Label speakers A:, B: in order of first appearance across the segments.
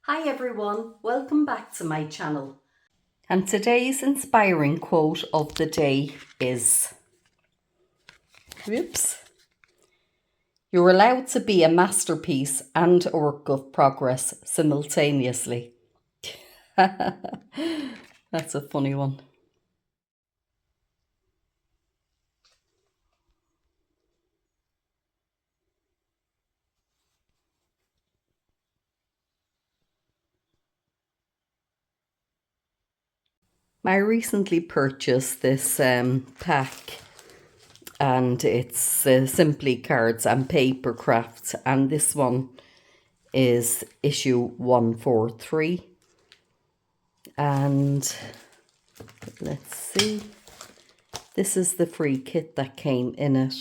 A: Hi everyone, welcome back to my channel. And today's inspiring quote of the day is, "You're allowed to be a masterpiece and a work of progress simultaneously." That's a funny one. I recently purchased this pack, and it's simply cards and papercraft, and this one is issue 143, and let's see, this is the free kit that came in it.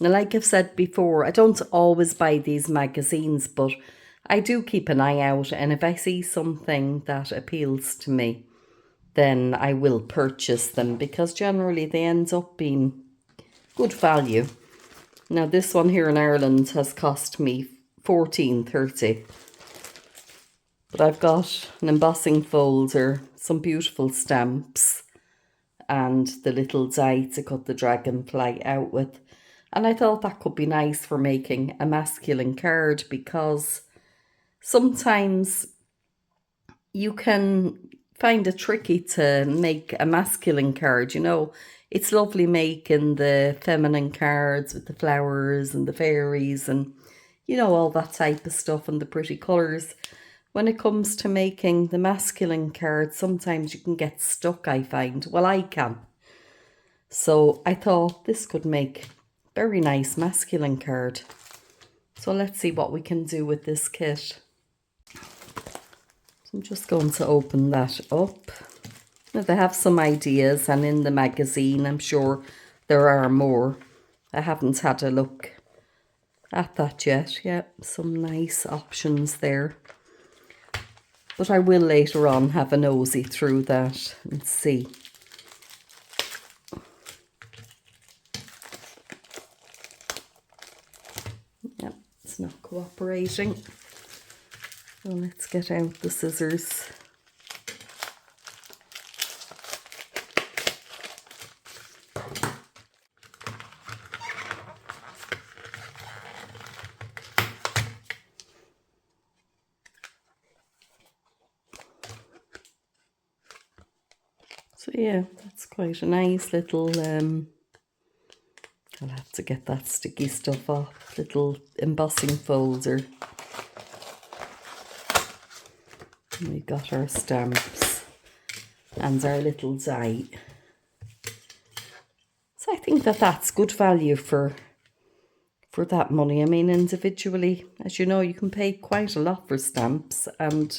A: Now, like I've said before, I don't always buy these magazines, but I do keep an eye out, and if I see something that appeals to me, then I will purchase them, because generally they end up being good value. Now, this one here in Ireland has cost me $14.30. But I've got an embossing folder, some beautiful stamps, and the little die to cut the dragonfly out with. And I thought that could be nice for making a masculine card, because sometimes you can find it tricky to make a masculine card. You know, it's lovely making the feminine cards with the flowers and the fairies and, you know, all that type of stuff and the pretty colours. When it comes to making the masculine cards, sometimes you can get stuck, I find. Well, I can. So I thought this could make a very nice masculine card. So let's see what we can do with this kit. So I'm just going to open that up. Now, they have some ideas, and in the magazine I'm sure there are more. I haven't had a look at that yet. Yeah, some nice options there. But I will later on have a nosy through that and see. Yep, it's not cooperating. So let's get out the scissors. So yeah, that's quite a nice little, I'll have to get that sticky stuff off, little embossing folder. And we've got our stamps and our little die. So I think that that's good value for that money. I mean, individually, as you know, you can pay quite a lot for stamps, and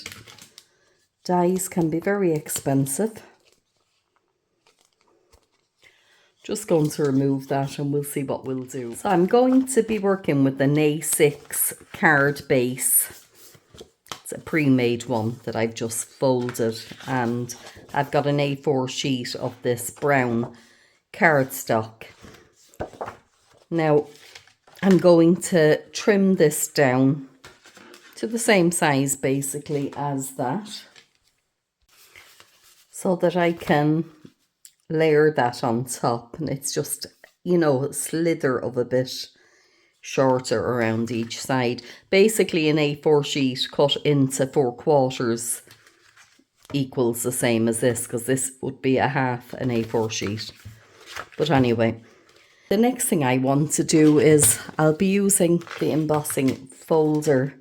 A: dies can be very expensive. Just going to remove that and we'll see what we'll do. So I'm going to be working with an A6 card base. It's a pre-made one that I've just folded, and I've got an A4 sheet of this brown cardstock. Now I'm going to trim this down to the same size basically as that, so that I can layer that on top, and it's just, you know, a slither of a bit shorter around each side. Basically an A4 sheet cut into 4/4 equals the same as this, because this would be a half an A4 sheet. But anyway, the next thing I want to do is I'll be using the embossing folder,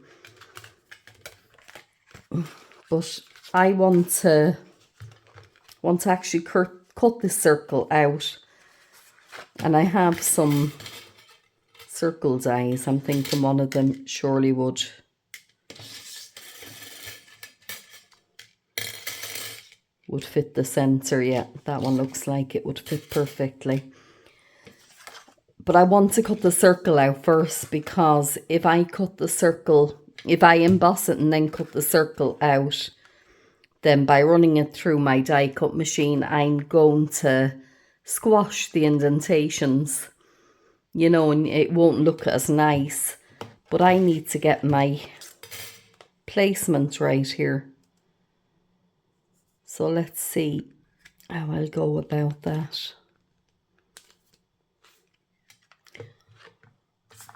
A: but I want to actually cut this circle out, and I have some circle dies. I'm thinking one of them surely would fit the center. Yeah, that one looks like it would fit perfectly. But I want to cut the circle out first, because if I cut the circle, if I emboss it and then cut the circle out, then by running it through my die cut machine, I'm going to squash the indentations, you know, and it won't look as nice. But I need to get my placement right here. So let's see how I'll go about that.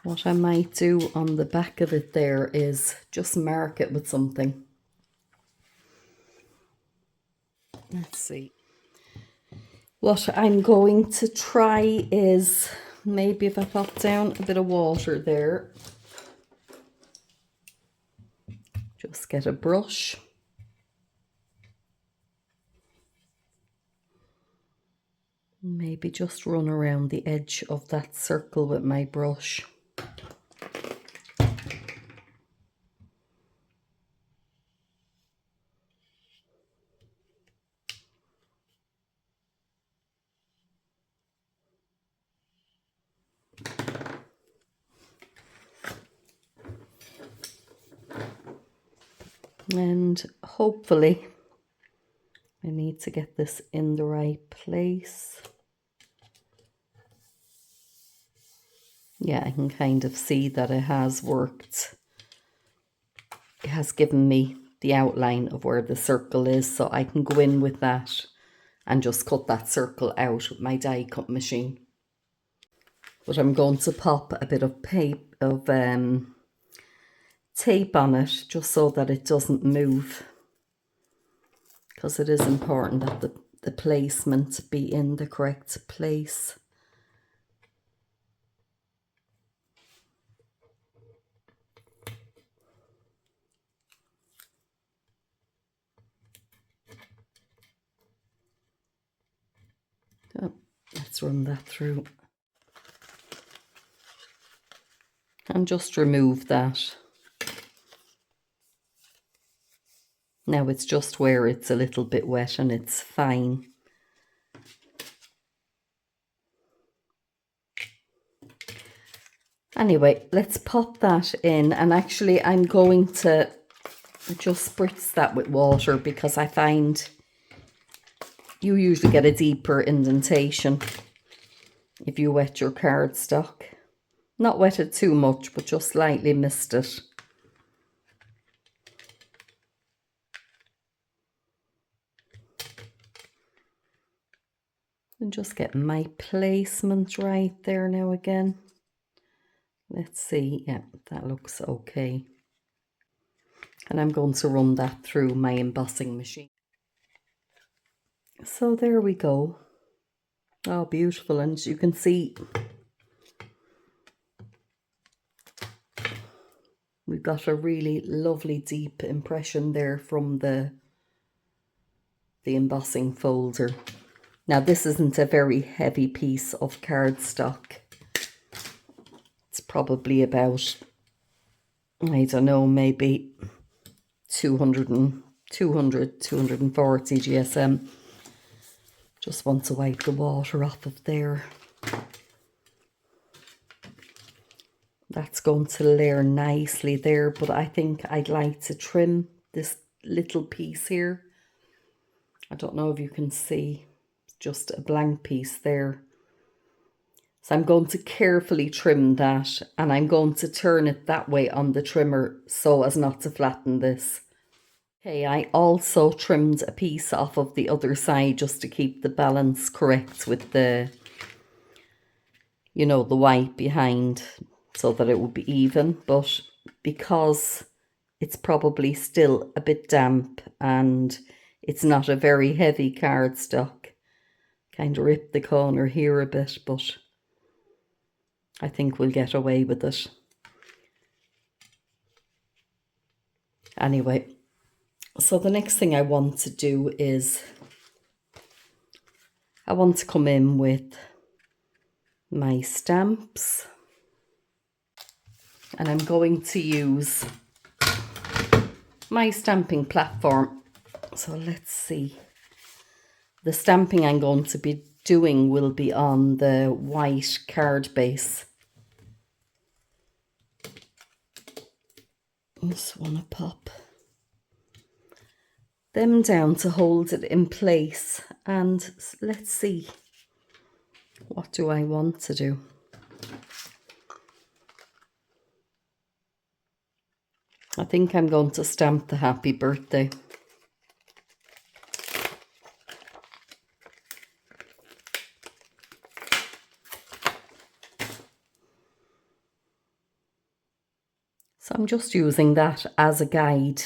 A: What I might do on the back of it there is just mark it with something. Let's see. What I'm going to try is, maybe if I pop down a bit of water there, just get a brush. Maybe just run around the edge of that circle with my brush. And hopefully, I need to get this in the right place. Yeah, I can kind of see that it has worked. It has given me the outline of where the circle is, so I can go in with that and just cut that circle out with my die cut machine. But I'm going to pop a bit of tape on it just so that it doesn't move, because it is important that the placement be in the correct place. So let's run that through and just remove that. Now it's just where it's a little bit wet and it's fine. Anyway, let's pop that in, and actually I'm going to just spritz that with water because I find you usually get a deeper indentation if you wet your cardstock. Not wet it too much, but just slightly mist it. And just get my placement right there now again. Let's see, yeah, that looks okay. And I'm going to run that through my embossing machine. So there we go. Oh, beautiful. And as you can see, we've got a really lovely deep impression there from the embossing folder. Now, this isn't a very heavy piece of cardstock. It's probably about, I don't know, maybe 240 GSM. Just want to wipe the water off of there. That's going to layer nicely there, but I think I'd like to trim this little piece here. I don't know if you can see, just a blank piece there. So I'm going to carefully trim that, and I'm going to turn it that way on the trimmer so as not to flatten this. Okay, I also trimmed a piece off of the other side just to keep the balance correct with the, you know, the white behind, so that it would be even. But because it's probably still a bit damp and it's not a very heavy cardstock, kind of ripped the corner here a bit, but I think we'll get away with it. Anyway, so the next thing I want to do is I want to come in with my stamps, and I'm going to use my stamping platform. So let's see. The stamping I'm going to be doing will be on the white card base. Just want to pop them down to hold it in place, and let's see, what do I want to do? I think I'm going to stamp the happy birthday. So I'm just using that as a guide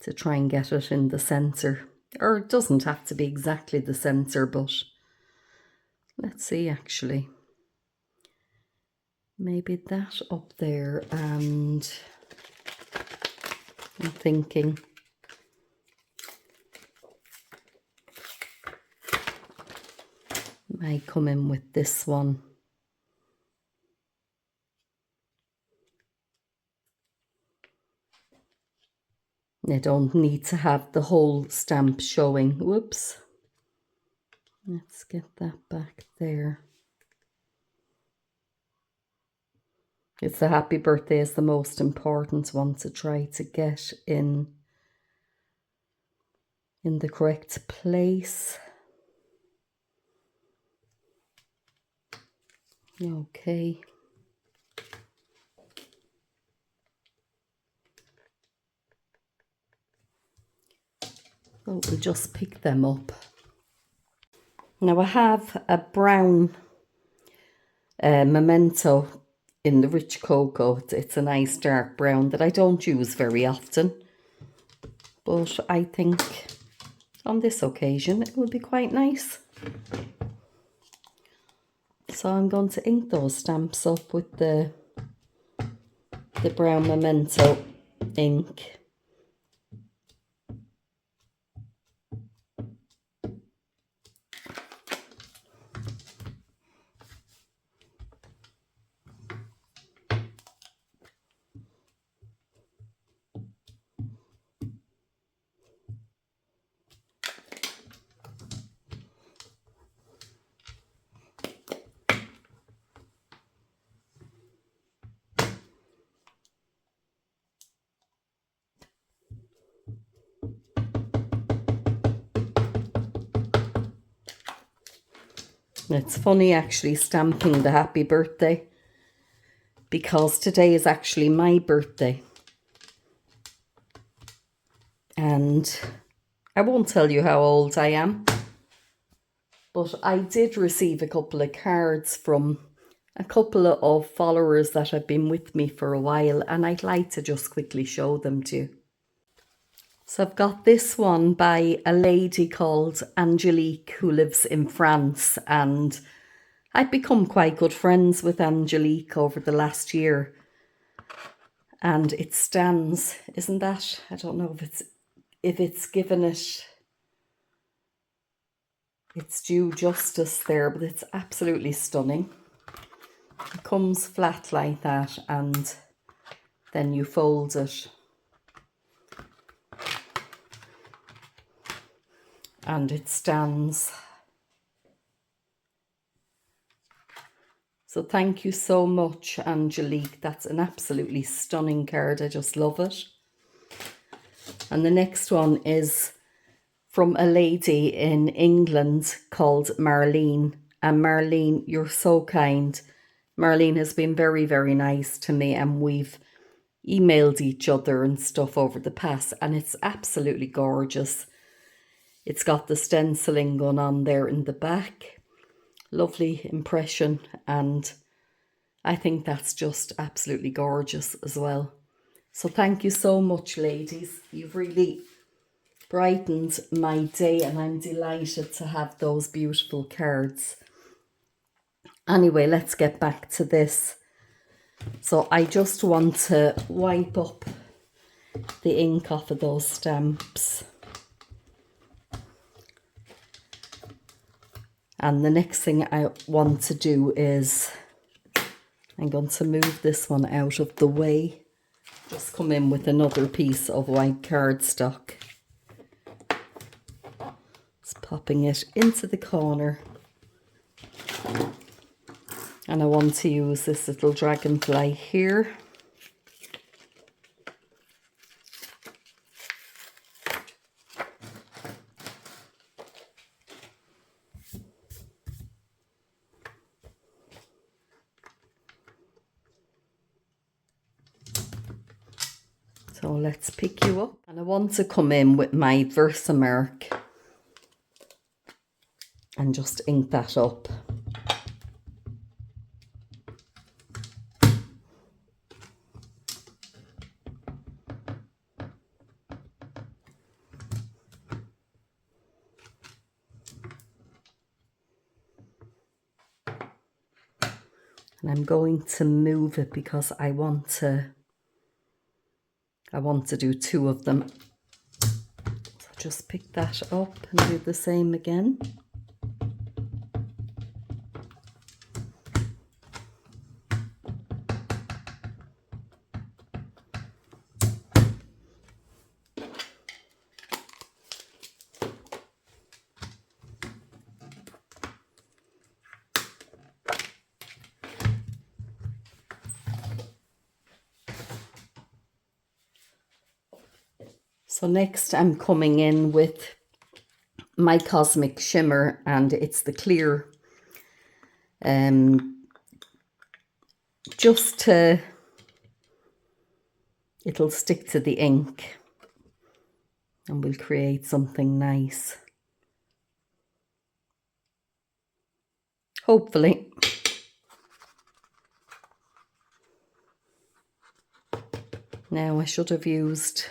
A: to try and get it in the centre. Or it doesn't have to be exactly the centre, but let's see actually. Maybe that up there, and I'm thinking might come in with this one. You don't need to have the whole stamp showing. Whoops. Let's get that back there. It's the happy birthday is the most important one to try to get in the correct place. Okay. So we'll just pick them up. Now I have a brown memento in the rich cocoa. It's a nice dark brown that I don't use very often, but I think on this occasion it will be quite nice. So I'm going to ink those stamps up with the brown memento ink. It's funny actually stamping the happy birthday, because today is actually my birthday. And I won't tell you how old I am, but I did receive a couple of cards from a couple of followers that have been with me for a while, and I'd like to just quickly show them to you. So I've got this one by a lady called Angelique who lives in France, and I've become quite good friends with Angelique over the last year. And it stands, isn't that? I don't know if it's given it its due justice there, but it's absolutely stunning. It comes flat like that, and then you fold it. And it stands. So thank you so much, Angelique. That's an absolutely stunning card. I just love it. And the next one is from a lady in England called Marlene. And Marlene, you're so kind. Marlene has been very, very nice to me, and we've emailed each other and stuff over the past, and it's absolutely gorgeous. It's got the stenciling going on there in the back. Lovely impression, and I think that's just absolutely gorgeous as well. So thank you so much, ladies. You've really brightened my day, and I'm delighted to have those beautiful cards. Anyway, let's get back to this. So I just want to wipe up the ink off of those stamps. And the next thing I want to do is, I'm going to move this one out of the way. Just come in with another piece of white cardstock. Just popping it into the corner. And I want to use this little dragonfly here. So let's pick you up. And I want to come in with my Versamark and just ink that up. And I'm going to move it because I want to do 2 of them. So just pick that up and do the same again. So next I'm coming in with my Cosmic Shimmer, and it's the clear, just to, it'll stick to the ink and we'll create something nice. Hopefully. Now I should have used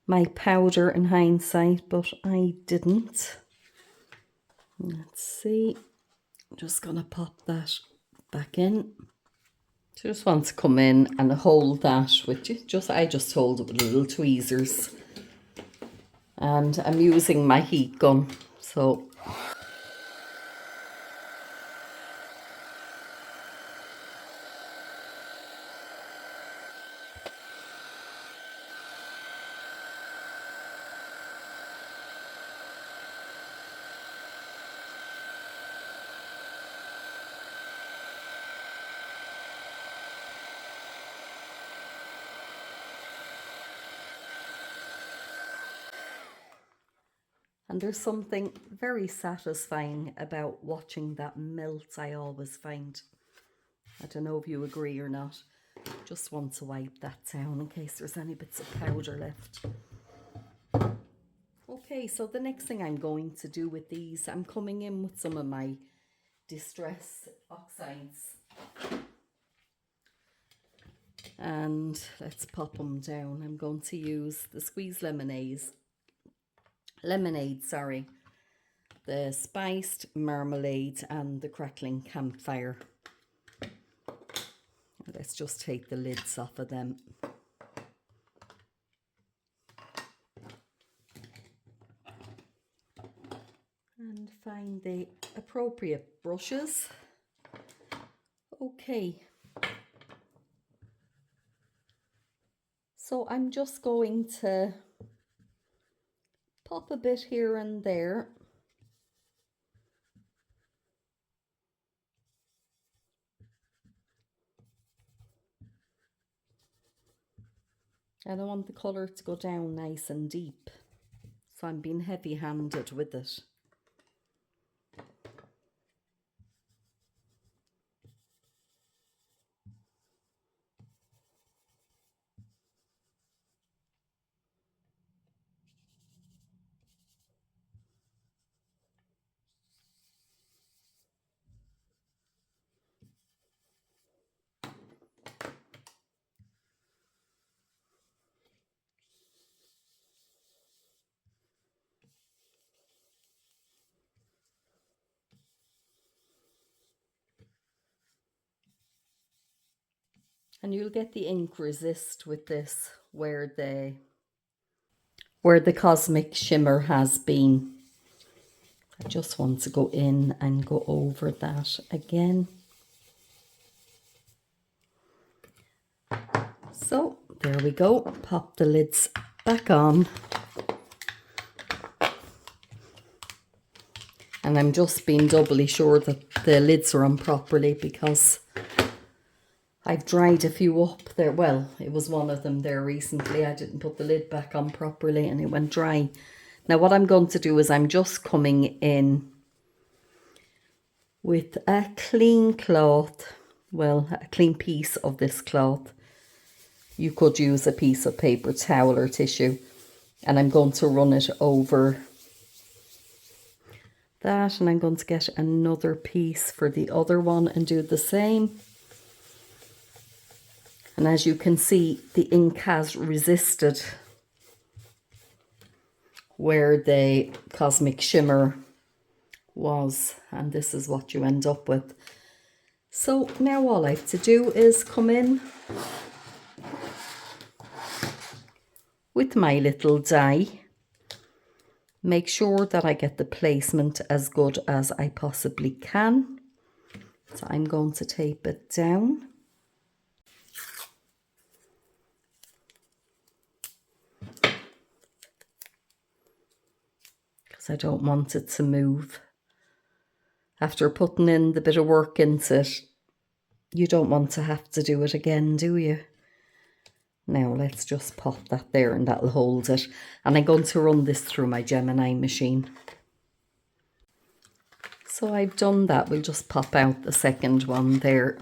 A: my powder in hindsight, but I didn't. Let's see. I'm just gonna pop that back in. So just want to come in and hold that with I just hold it with little tweezers. And I'm using my heat gun, so and there's something very satisfying about watching that melt, I always find. I don't know if you agree or not. Just want to wipe that down in case there's any bits of powder left. Okay, so the next thing I'm going to do with these, I'm coming in with some of my Distress Oxides. And let's pop them down. I'm going to use the squeezed lemonade, the spiced marmalade and the Crackling campfire. Let's just take the lids off of them. And find the appropriate brushes. Okay. So I'm just going to pop a bit here and there. I don't want the colour to go down nice and deep, so I'm being heavy-handed with it. And you'll get the ink resist with this where the Cosmic Shimmer has been. I just want to go in and go over that again. So there we go. Pop the lids back on. And I'm just being doubly sure that the lids are on properly because I've dried a few up there. Well, it was one of them there recently. I didn't put the lid back on properly and it went dry. Now what I'm going to do is I'm just coming in with a clean cloth, well, a clean piece of this cloth, You could use a piece of paper towel or tissue, and I'm going to run it over that, and I'm going to get another piece for the other one and do the same. And as you can see, the ink has resisted where the Cosmic Shimmer was, and this is what you end up with. So now all I have to do is come in with my little die, make sure that I get the placement as good as I possibly can. So I'm going to tape it down. Because I don't want it to move. After putting in the bit of work into it, you don't want to have to do it again, do you? Now let's just pop that there and that'll hold it. And I'm going to run this through my Gemini machine. So I've done that. We'll just pop out the second one there.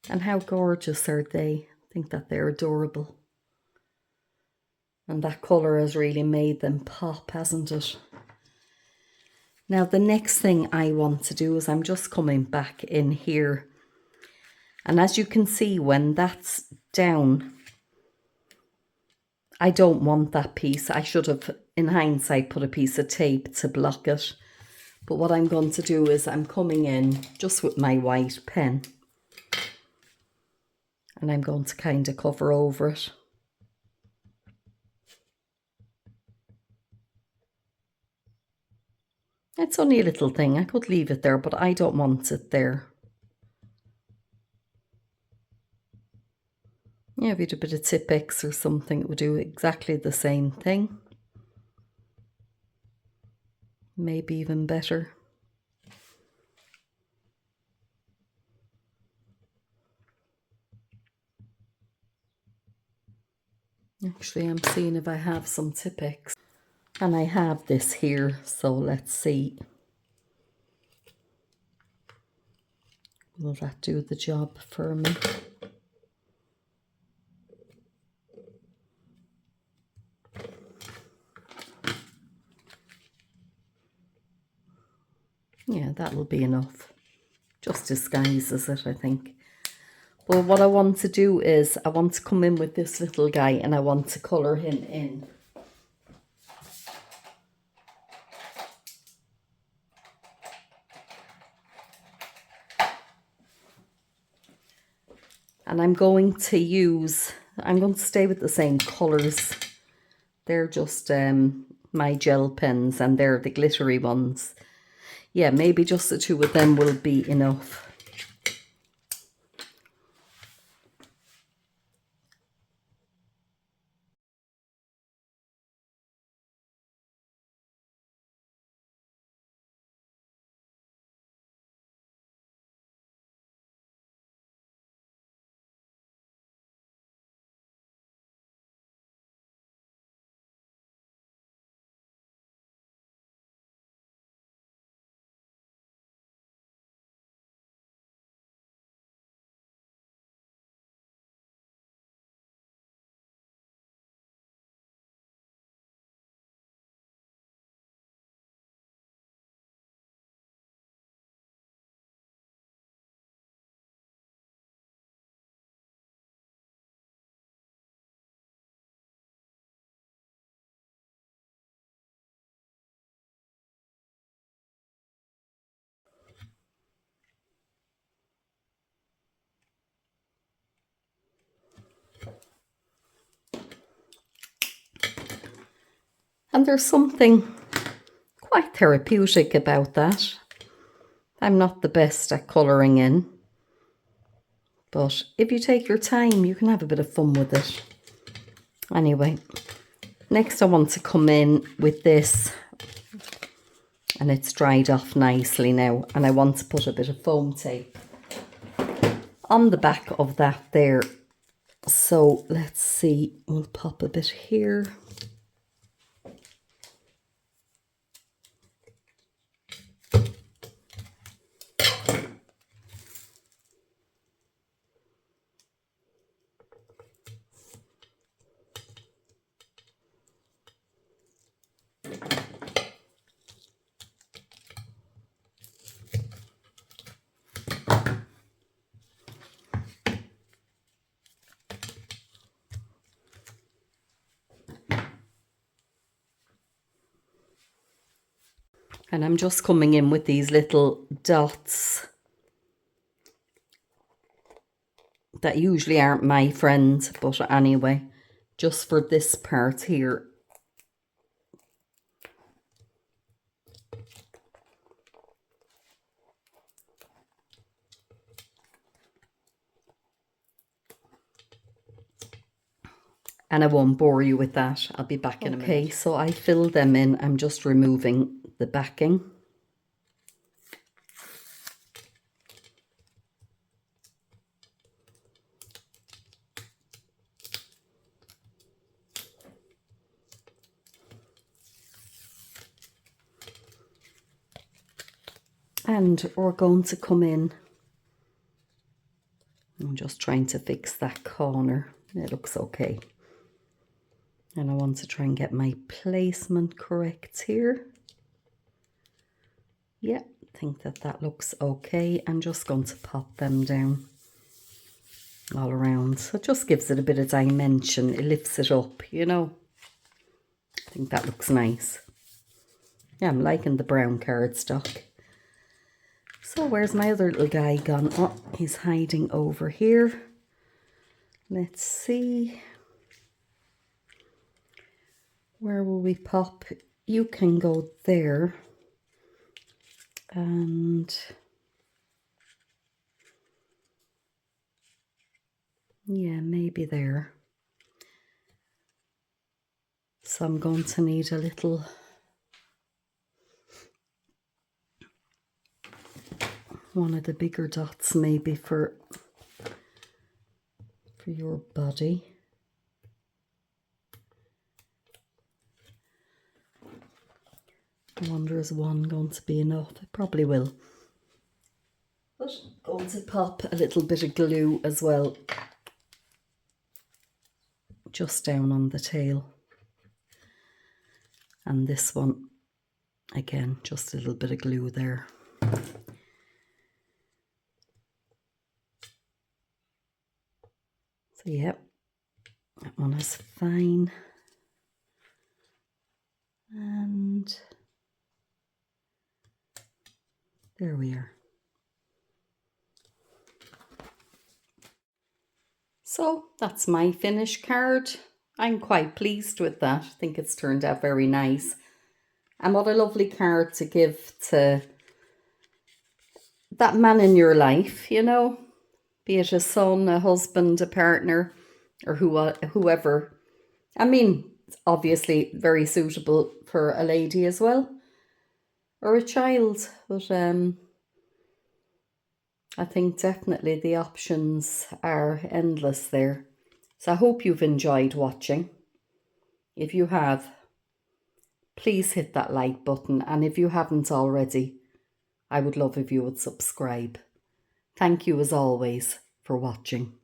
A: And how gorgeous are they? I think that they're adorable. And that colour has really made them pop, hasn't it? Now the next thing I want to do is I'm just coming back in here. And as you can see, when that's down, I don't want that piece. I should have, in hindsight, put a piece of tape to block it. But what I'm going to do is I'm coming in just with my white pen. And I'm going to kind of cover over it. It's only a little thing. I could leave it there, but I don't want it there. Yeah, if you did a bit of Tipp-Ex or something, it would do exactly the same thing. Maybe even better. Actually, I'm seeing if I have some Tipp-Ex. And I have this here, so let's see. Will that do the job for me? Yeah, that'll be enough. Just disguises it, I think. But what I want to do is I want to come in with this little guy and I want to colour him in. And I'm going to stay with the same colours. They're just my gel pens and they're the glittery ones. Yeah, maybe just the two of them will be enough. And there's something quite therapeutic about that. I'm not the best at colouring in, but if you take your time, you can have a bit of fun with it. Anyway, next I want to come in with this, and it's dried off nicely now, and I want to put a bit of foam tape on the back of that there. So let's see, we'll pop a bit here. And I'm just coming in with these little dots that usually aren't my friend, but anyway, just for this part here. And I won't bore you with that. I'll be back in a minute. Okay, so I filled them in. I'm just removing the backing. And we're going to come in. I'm just trying to fix that corner. It looks okay. And I want to try and get my placement correct here. Yeah, I think that looks okay. I'm just going to pop them down all around. So it just gives it a bit of dimension. It lifts it up, you know. I think that looks nice. Yeah, I'm liking the brown cardstock. So where's my other little guy gone? Oh, he's hiding over here. Let's see. Where will we pop? You can go there. And yeah, maybe there. So I'm going to need a little one of the bigger dots maybe for your body. I wonder, is one going to be enough? It probably will. But I'm going to pop a little bit of glue as well, just down on the tail. And this one, again, just a little bit of glue there. So yeah, that one is fine. And there we are. So that's my finished card. I'm quite pleased with that. I think it's turned out very nice. And what a lovely card to give to that man in your life, you know, be it a son, a husband, a partner, or whoever. I mean, it's obviously very suitable for a lady as well, or a child, but I think definitely the options are endless there. So I hope you've enjoyed watching. If you have, please hit that like button, and if you haven't already, I would love if you would subscribe. Thank you as always for watching.